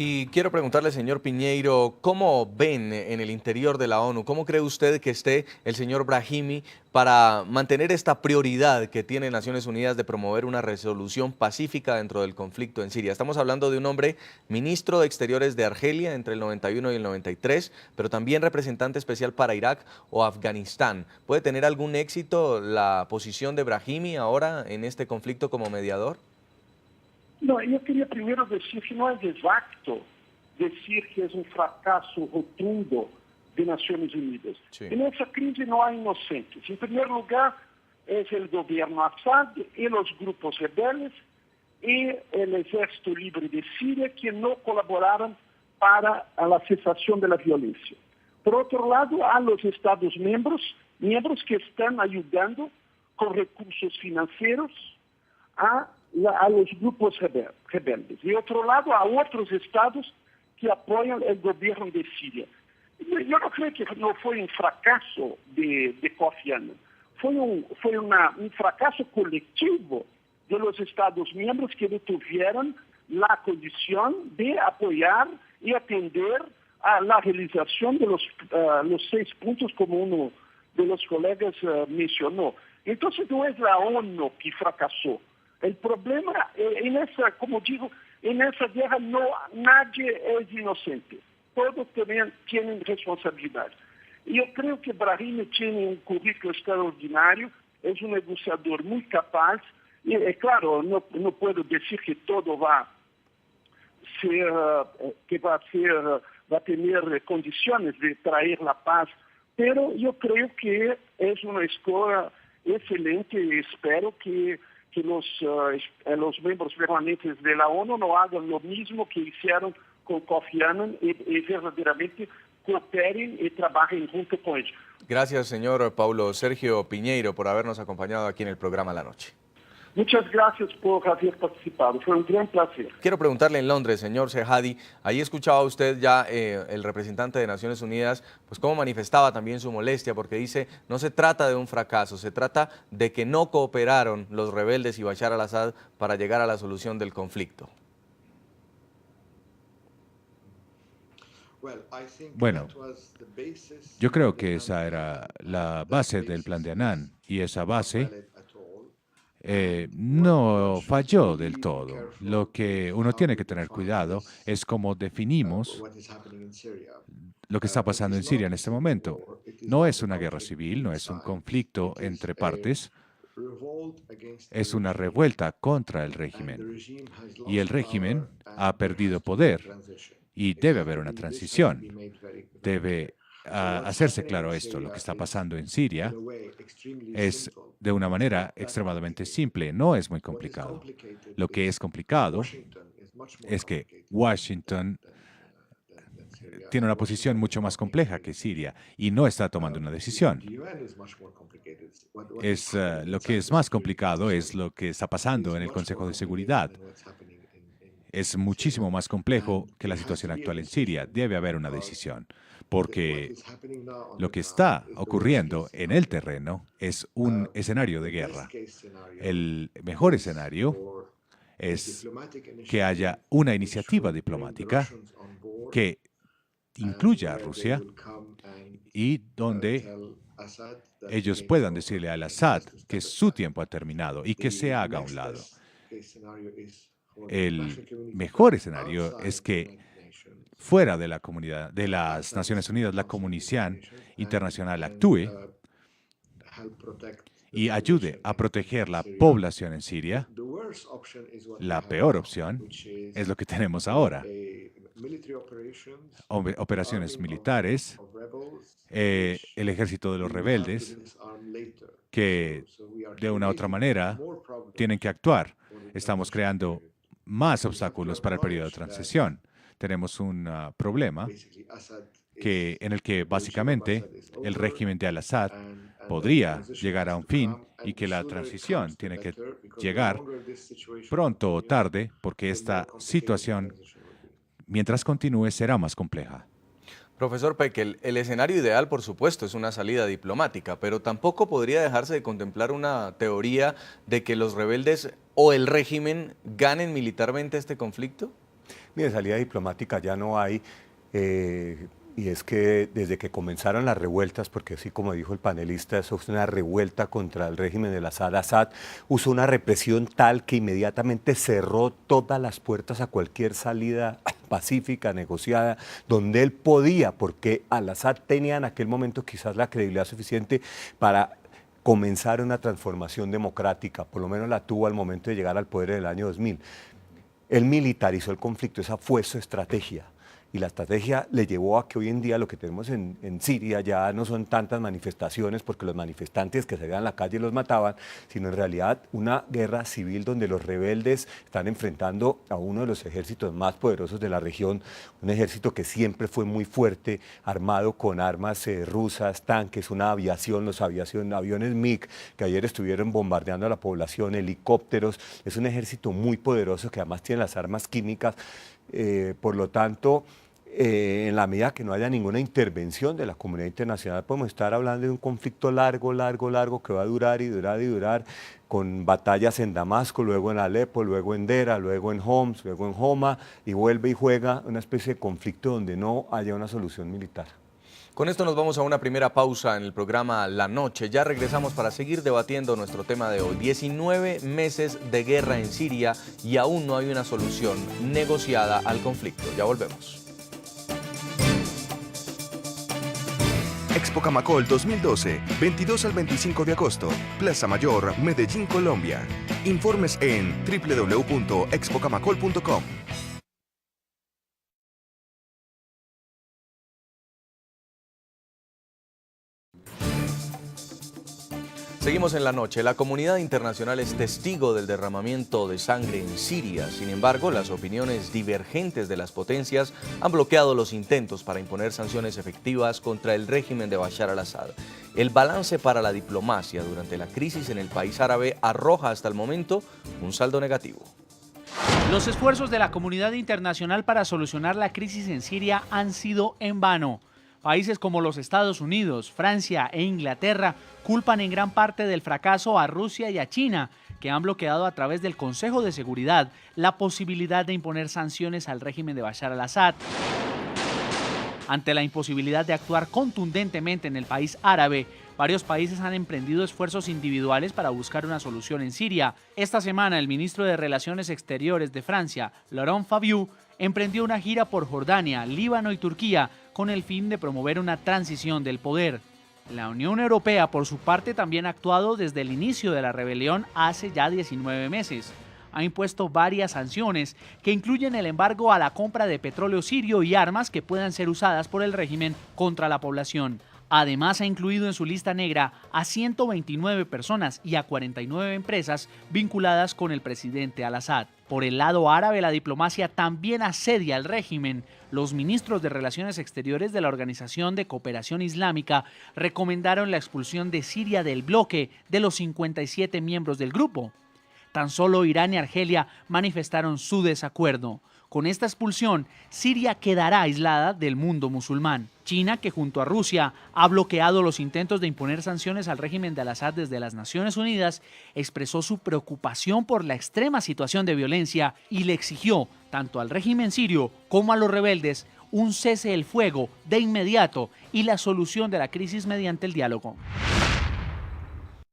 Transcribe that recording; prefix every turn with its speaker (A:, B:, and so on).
A: Y quiero preguntarle, señor Piñeiro, ¿cómo ven en el interior de la ONU? ¿Cómo cree usted que esté el señor Brahimi para mantener esta prioridad que tiene Naciones Unidas de promover una resolución pacífica dentro del conflicto en Siria? Estamos hablando de un hombre ministro de Exteriores de Argelia entre el 91 y el 93, pero también representante especial para Irak o Afganistán. ¿Puede tener algún éxito la posición de Brahimi ahora en este conflicto como mediador?
B: Não, eu queria primeiro dizer que não é exato dizer que é um fracasso rotundo de Nações Unidas.
A: Sí.
B: E nessa crise não há inocentes. Em primeiro lugar, é o governo Assad e os grupos rebeldes e o Exército Livre de Síria que não colaboraram para a cessação da violência. Por outro lado, há os Estados-membros que estão ajudando com recursos financeiros a los grupos rebeldes. De otro lado, a otros estados que apoyan el gobierno de Siria. Yo no creo que no fue un fracaso de Kofi Annan. Fue un fracaso colectivo de los estados miembros que no tuvieron la condición de apoyar y atender a la realización de los 6 puntos como uno de los colegas mencionó. Entonces no es la ONU que fracasó. El problema, como digo, en esa guerra nadie es inocente. Todos tienen responsabilidad. Y yo creo que Brahimi tiene un currículo extraordinario, es un negociador muy capaz. Y claro, no puedo decir que todo va a tener condiciones de traer la paz, pero yo creo que es una escuela excelente y espero que los miembros permanentes de la ONU no hagan lo mismo que hicieron con Kofi Annan y verdaderamente cooperen y trabajen junto con ellos.
A: Gracias, señor Paulo Sergio Piñeiro, por habernos acompañado aquí en el programa La Noche.
B: Muchas gracias por haber participado, fue un gran placer.
A: Quiero preguntarle en Londres, señor Sehadi, ahí escuchaba usted ya el representante de Naciones Unidas, pues cómo manifestaba también su molestia, porque dice, no se trata de un fracaso, se trata de que no cooperaron los rebeldes y Bashar al-Assad para llegar a la solución del conflicto.
C: Bueno, yo creo que esa era la base del plan de Annan, y esa base no falló del todo. Lo que uno tiene que tener cuidado es cómo definimos lo que está pasando en Siria en este momento. No es una guerra civil, no es un conflicto entre partes, es una revuelta contra el régimen. Y el régimen ha perdido poder y debe haber una transición. Debe hacerse claro esto. Lo que está pasando en Siria es de una manera extremadamente simple, no es muy complicado. Lo que es complicado es que Washington tiene una posición mucho más compleja que Siria y no está tomando una decisión. Lo que es más complicado es lo que está pasando en el Consejo de Seguridad. Es muchísimo más complejo que la situación actual en Siria. Debe haber una decisión, porque lo que está ocurriendo en el terreno es un escenario de guerra. El mejor escenario es que haya una iniciativa diplomática que incluya a Rusia y donde ellos puedan decirle al Assad que su tiempo ha terminado y que se haga a un lado. El mejor escenario es que fuera de la comunidad, de las Naciones Unidas, la comunidad internacional actúe y ayude a proteger la población en Siria. La peor opción es lo que tenemos ahora. Operaciones militares, el ejército de los rebeldes, que de una u otra manera tienen que actuar. Estamos creando más obstáculos para el periodo de transición. Tenemos un problema en el que básicamente el régimen de al-Assad podría llegar a un fin y que la transición tiene que llegar pronto o tarde, porque esta situación, mientras continúe, será más compleja.
A: Profesor Peckel, el escenario ideal, por supuesto, es una salida diplomática, pero tampoco podría dejarse de contemplar una teoría de que los rebeldes o el régimen ganen militarmente este conflicto.
D: Mire, salida diplomática ya no hay. Y es que desde que comenzaron las revueltas, porque así como dijo el panelista, eso fue una revuelta contra el régimen del Assad usó una represión tal que inmediatamente cerró todas las puertas a cualquier salida pacífica, negociada, donde él podía, porque al-Assad tenía en aquel momento quizás la credibilidad suficiente para comenzar una transformación democrática, por lo menos la tuvo al momento de llegar al poder en el año 2000. Él militarizó el conflicto, esa fue su estrategia. Y la estrategia le llevó a que hoy en día lo que tenemos en Siria ya no son tantas manifestaciones porque los manifestantes que salían a la calle los mataban, sino en realidad una guerra civil donde los rebeldes están enfrentando a uno de los ejércitos más poderosos de la región, un ejército que siempre fue muy fuerte, armado con armas rusas, tanques, una aviación, aviones MiG que ayer estuvieron bombardeando a la población, helicópteros. Es un ejército muy poderoso que además tiene las armas químicas. Por lo tanto, en la medida que no haya ninguna intervención de la comunidad internacional, podemos estar hablando de un conflicto largo que va a durar y durar y durar, con batallas en Damasco, luego en Alepo, luego en Dera, luego en Homs, luego en Homa, y vuelve y juega una especie de conflicto donde no haya una solución militar.
A: Con esto nos vamos a una primera pausa en el programa La Noche. Ya regresamos para seguir debatiendo nuestro tema de hoy. 19 meses de guerra en Siria y aún no hay una solución negociada al conflicto. Ya volvemos.
E: Expo Camacol 2012, 22 al 25 de agosto, Plaza Mayor, Medellín, Colombia. Informes en www.expocamacol.com.
A: Seguimos en La Noche. La comunidad internacional es testigo del derramamiento de sangre en Siria. Sin embargo, las opiniones divergentes de las potencias han bloqueado los intentos para imponer sanciones efectivas contra el régimen de Bashar al-Assad. El balance para la diplomacia durante la crisis en el país árabe arroja hasta el momento un saldo negativo.
F: Los esfuerzos de la comunidad internacional para solucionar la crisis en Siria han sido en vano. Países como los Estados Unidos, Francia e Inglaterra culpan en gran parte del fracaso a Rusia y a China, que han bloqueado a través del Consejo de Seguridad la posibilidad de imponer sanciones al régimen de Bashar al-Assad. Ante la imposibilidad de actuar contundentemente en el país árabe, varios países han emprendido esfuerzos individuales para buscar una solución en Siria. Esta semana, el ministro de Relaciones Exteriores de Francia, Laurent Fabius, emprendió una gira por Jordania, Líbano y Turquía con el fin de promover una transición del poder. La Unión Europea, por su parte, también ha actuado desde el inicio de la rebelión hace ya 19 meses. Ha impuesto varias sanciones que incluyen el embargo a la compra de petróleo sirio y armas que puedan ser usadas por el régimen contra la población. Además, ha incluido en su lista negra a 129 personas y a 49 empresas vinculadas con el presidente al-Assad. Por el lado árabe, la diplomacia también asedia al régimen. Los ministros de Relaciones Exteriores de la Organización de Cooperación Islámica recomendaron la expulsión de Siria del bloque de los 57 miembros del grupo. Tan solo Irán y Argelia manifestaron su desacuerdo. Con esta expulsión, Siria quedará aislada del mundo musulmán. China, que junto a Rusia ha bloqueado los intentos de imponer sanciones al régimen de al-Assad desde las Naciones Unidas, expresó su preocupación por la extrema situación de violencia y le exigió, tanto al régimen sirio como a los rebeldes, un cese el fuego de inmediato y la solución de la crisis mediante el diálogo.